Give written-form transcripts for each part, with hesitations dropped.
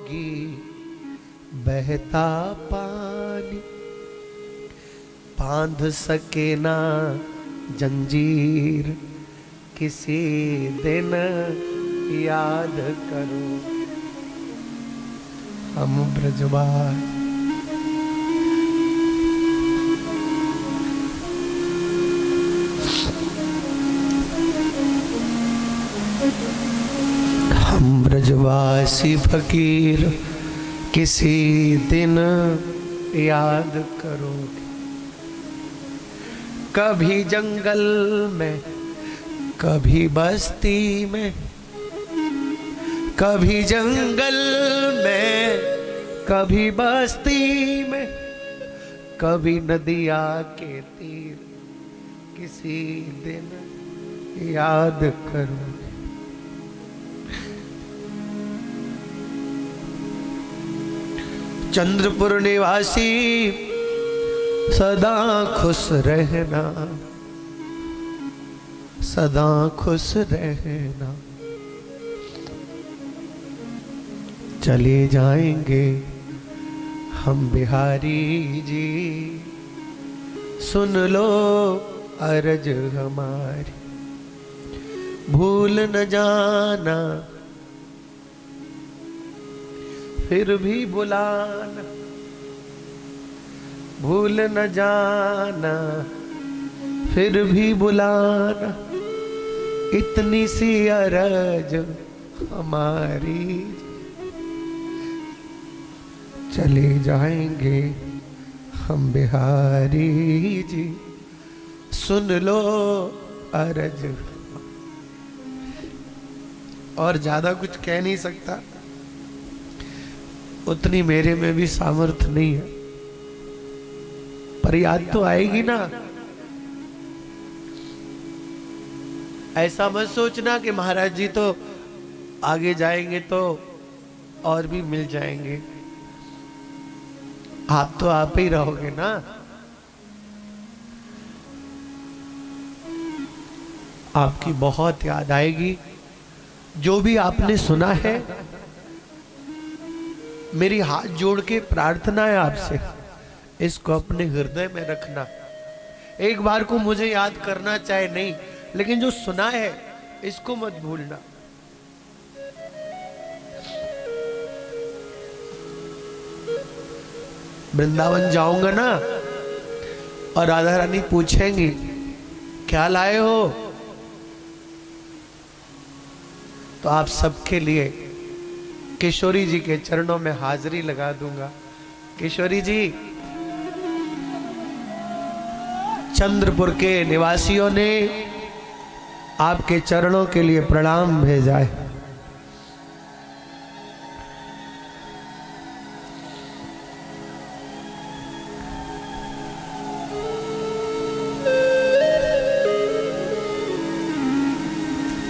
जोगी बहता पानी, बांध सके ना जंजीर किसी दिन याद करो हम ब्रजवासी। हम ब्रजवासी फकीर किसी दिन याद करोगे। कभी जंगल में, कभी बस्ती में, कभी जंगल में, कभी बस्ती में, कभी नदिया के तीर किसी दिन याद करो। चंद्रपुर निवासी सदा खुश रहना, सदा खुश रहना। चले जाएंगे हम बिहारी जी, सुन लो अर्ज हमारी। भूल न जाना फिर भी बुलाना, भूल न जाना फिर भी बुलाना। इतनी सी अर्ज हमारी, चले जाएंगे हम बिहारी जी, सुन लो अर्ज। और ज्यादा कुछ कह नहीं सकता, उतनी मेरे में भी सामर्थ्य नहीं है, पर याद तो आएगी ना। ऐसा मत सोचना कि महाराज जी तो आगे जाएंगे तो और भी मिल जाएंगे। आप तो आप ही रहोगे ना। आपकी बहुत याद आएगी। जो भी आपने सुना है, मेरी हाथ जोड़ के प्रार्थना है आपसे, इसको अपने हृदय में रखना। एक बार को मुझे याद करना चाहे नहीं, लेकिन जो सुना है इसको मत भूलना। वृंदावन जाऊंगा ना और राधा रानी पूछेंगी क्या लाए हो, तो आप सबके लिए किशोरी जी के चरणों में हाजिरी लगा दूंगा। किशोरी जी, चंद्रपुर के निवासियों ने आपके चरणों के लिए प्रणाम भेजा है।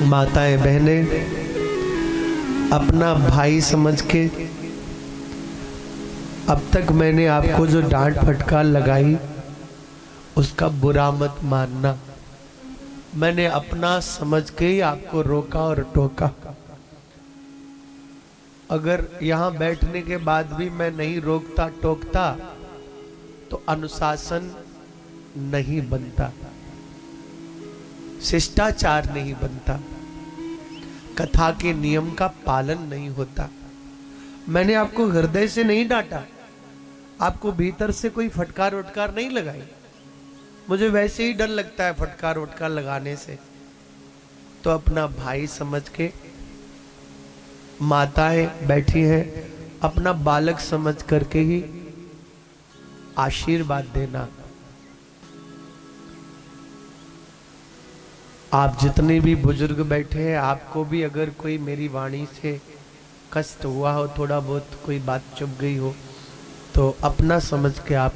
माताएं बहनें, अपना भाई समझ के अब तक मैंने आपको जो डांट फटकार लगाई उसका बुरा मत मानना। मैंने अपना समझ के ही आपको रोका और टोका। अगर यहाँ बैठने के बाद भी मैं नहीं रोकता टोकता तो अनुशासन नहीं बनता, शिष्टाचार नहीं बनता, कथा के नियम का पालन नहीं होता। मैंने आपको हृदय से नहीं डांटा, आपको भीतर से कोई फटकार वटकार नहीं लगाई। मुझे वैसे ही डर लगता है फटकार वटकार लगाने से। तो अपना भाई समझ के, माताएं बैठी हैं, अपना बालक समझ करके ही आशीर्वाद देना। आप जितने भी बुजुर्ग बैठे हैं, आपको भी अगर कोई मेरी वाणी से कष्ट हुआ हो, थोड़ा बहुत कोई बात चुभ गई हो, तो अपना समझ के आप